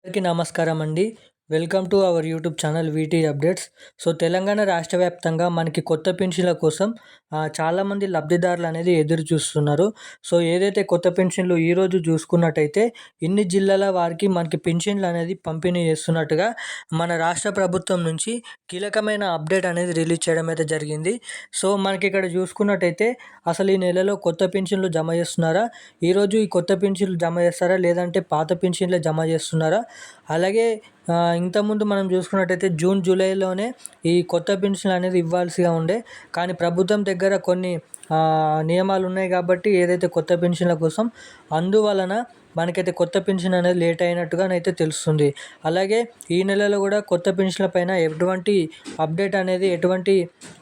అందరికీ నమస్కారం అండి. Welcome to our YouTube channel వీటీ updates. So, Telangana రాష్ట్ర వ్యాప్తంగా మనకి కొత్త పెన్షన్ల కోసం చాలామంది లబ్ధిదారులు అనేది ఎదురు చూస్తున్నారు. సో, ఏదైతే కొత్త పెన్షన్లు ఈరోజు చూసుకున్నట్టయితే ఇన్ని జిల్లాల వారికి మనకి పెన్షన్లు అనేది పంపిణీ చేస్తున్నట్టుగా మన రాష్ట్ర ప్రభుత్వం నుంచి కీలకమైన అప్డేట్ అనేది రిలీజ్ చేయడం అయితే జరిగింది. సో, మనకి ఇక్కడ చూసుకున్నట్టయితే అసలు ఈ నెలలో కొత్త పెన్షన్లు జమ చేస్తున్నారా? ఈరోజు ఈ కొత్త పెన్షన్లు జమ చేస్తారా? లేదంటే పాత పెన్షన్లే జమ చేస్తున్నారా? అలాగే ఇంతకుముందు మనం చూసుకున్నట్టయితే జూన్, జూలైలోనే ఈ కొత్త పెన్షన్ అనేది ఇవ్వాల్సిగా ఉండే. కానీ ప్రభుత్వం దగ్గర కొన్ని నియమాలు ఉన్నాయి కాబట్టి ఏదైతే కొత్త పెన్షన్ల కోసం అందువలన మనకైతే కొత్త పెన్షన్ అనేది లేట్ అయినట్టుగానైతే తెలుస్తుంది. అలాగే ఈ నెలలో కూడా కొత్త పెన్షన్ల పైన ఎటువంటి అప్డేట్ అనేది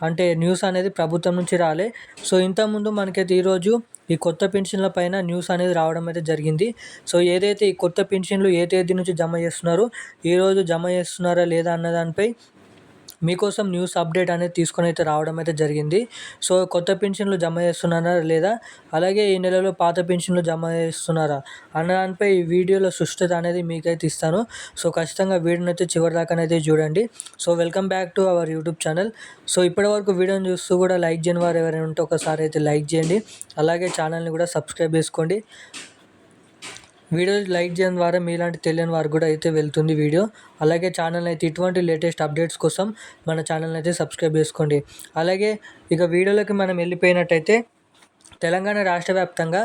అంటే న్యూస్ అనేది ప్రభుత్వం నుంచి రాలే. సో, ఇంతకుముందు మనకైతే ఈరోజు ఈ కొత్త పెన్షన్ల పైన న్యూస్ అనేది రావడం అయితే జరిగింది. సో, ఏదైతే ఈ కొత్త పెన్షన్లు ఏ తేదీ నుంచి జమ చేస్తున్నారు, ఈరోజు జమ చేస్తున్నారా లేదా అన్న దానిపై మీకోసం న్యూస్ అప్డేట్ అనేది తీసుకొని అయితే రావడం అయితే జరిగింది. సో, కొత్త పెన్షన్లు జమ చేస్తున్నారా లేదా, అలాగే ఈ నెలలో పాత పెన్షన్లు జమ చేస్తున్నారా అన్న దానిపై ఈ వీడియోలో స్పష్టత అనేది మీకైతే ఇస్తాను. సో, ఖచ్చితంగా వీడియోని అయితే చివరిదాకానైతే చూడండి. So, welcome back to our YouTube channel. So, ఇప్పటివరకు వీడియోని చూస్తూ కూడా లైక్ చేయని వారు ఎవరైనా ఉంటే ఒకసారి అయితే లైక్ చేయండి. అలాగే ఛానల్ని కూడా సబ్స్క్రైబ్ చేసుకోండి. వీడియో లైక్ చేయడం ద్వారా మీలాంటి తెలియని వారికి కూడా అయితే వెళ్తుంది వీడియో. అలాగే ఛానల్ అయితే ఇటువంటి లేటెస్ట్ అప్డేట్స్ కోసం మన ఛానల్ని అయితే సబ్స్క్రైబ్ చేసుకోండి. అలాగే ఇక వీడియోలోకి మనం వెళ్ళిపోయినట్టయితే తెలంగాణ రాష్ట్ర వ్యాప్తంగా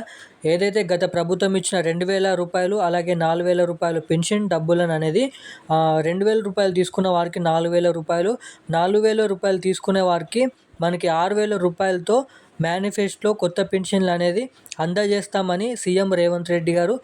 ఏదైతే గత ప్రభుత్వం ఇచ్చిన 2,000 రూపాయలు అలాగే 4,000 రూపాయలు పెన్షన్ డబ్బులను అనేది 2,000 రూపాయలు తీసుకున్న వారికి 4,000 రూపాయలు, 4,000 రూపాయలు తీసుకునే వారికి మనకి 6,000 రూపాయలతో మేనిఫెస్టోలో కొత్త పెన్షన్లు అనేది అందజేస్తామని సీఎం రేవంత్ రెడ్డి గారు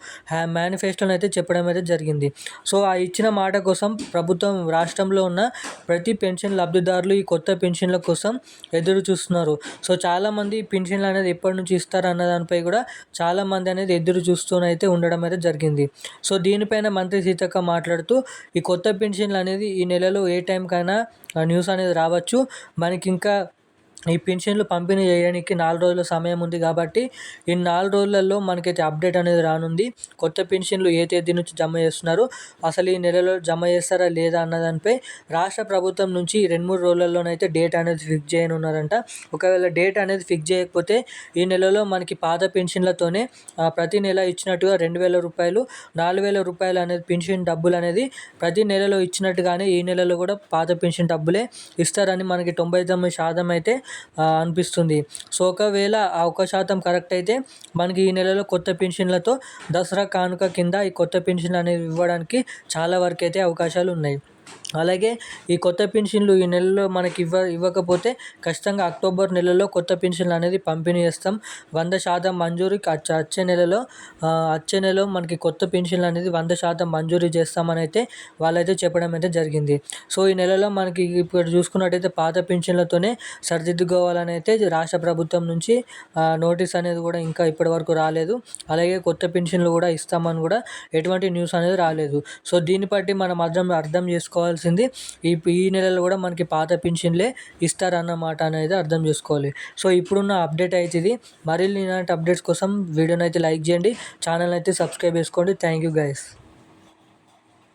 మేనిఫెస్టోలో అయితే చెప్పడం అయితే జరిగింది. సో, ఆ ఇచ్చిన మాట కోసం ప్రభుత్వం రాష్ట్రంలో ఉన్న ప్రతి పెన్షన్ లబ్ధిదారులు ఈ కొత్త పెన్షన్ల కోసం ఎదురు చూస్తున్నారు. సో, చాలామంది పెన్షన్లు అనేది ఎప్పటి నుంచి ఇస్తారు అన్న దానిపై కూడా చాలామంది అనేది ఎదురు చూస్తూనైతే ఉండడం అయితే జరిగింది. సో, దీనిపైన మంత్రి సీతక్క మాట్లాడుతూ ఈ కొత్త పెన్షన్లు అనేది ఈ నెలలో ఏ టైంకైనా న్యూస్ అనేది రావచ్చు. మనకి ఇంకా ఈ పెన్షన్లు పంపిణీ చేయడానికి 4 రోజుల సమయం ఉంది కాబట్టి ఈ 4 రోజులలో మనకైతే అప్డేట్ అనేది రానుంది. కొత్త పెన్షన్లు ఏ తేదీ నుంచి జమ చేస్తున్నారు, అసలు ఈ నెలలో జమ చేస్తారా లేదా అన్న దానిపై రాష్ట్ర ప్రభుత్వం నుంచి 2-3 రోజులలోనైతే డేట్ అనేది ఫిక్స్ చేయనున్నారంట. ఒకవేళ డేట్ అనేది ఫిక్స్ చేయకపోతే ఈ నెలలో మనకి పాత పెన్షన్లతోనే ప్రతి నెల ఇచ్చినట్టుగా 2,000 రూపాయలు, 4,000 రూపాయలు అనేది పెన్షన్ డబ్బులు అనేది ప్రతి నెలలో ఇచ్చినట్టుగానే ఈ నెలలో కూడా పాత పెన్షన్ డబ్బులే ఇస్తారని మనకి 99% అయితే అనిపిస్తుంది. సో, ఒకవేళ ఆ 1% కరెక్ట్ అయితే మనకి ఈ నెలలో కొత్త పెన్షన్లతో దసరా కానుక కింద ఈ కొత్త పెన్షన్ అనేది ఇవ్వడానికి చాలా వరకు అయితే అవకాశాలు ఉన్నాయి. అలాగే ఈ కొత్త పెన్షన్లు ఈ నెలలో మనకి ఇవ్వకపోతే ఖచ్చితంగా అక్టోబర్ నెలలో కొత్త పెన్షన్లు అనేది పంపిణీ చేస్తాం. 100% మంజూరు వచ్చే నెలలో మనకి కొత్త పెన్షన్లు అనేది 100% మంజూరు చేస్తామని అయితే వాళ్ళైతే చెప్పడం అయితే జరిగింది. సో, ఈ నెలలో మనకి ఇప్పుడు చూసుకున్నట్టయితే పాత పెన్షన్లతోనే సరిదిద్దుకోవాలని అయితే రాష్ట్ర ప్రభుత్వం నుంచి నోటీస్ అనేది కూడా ఇంకా ఇప్పటివరకు రాలేదు. అలాగే కొత్త పెన్షన్లు కూడా ఇస్తామని కూడా ఎటువంటి న్యూస్ అనేది రాలేదు. సో, దీన్ని బట్టి మనం అర్థం చేసుకోవాల్సింది ఈ నెలలో కూడా మనకి పాత పెన్షన్లే ఇస్తారన్నమాట అనేది అర్థం చేసుకోవాలి. సో, ఇప్పుడున్న అప్డేట్ అయితే ఇది. మరిన్ని ఇలాంటి అప్డేట్స్ కోసం వీడియోని అయితే లైక్ చేయండి, ఛానల్ అయితే సబ్స్క్రైబ్ చేసుకోండి. Thank you guys.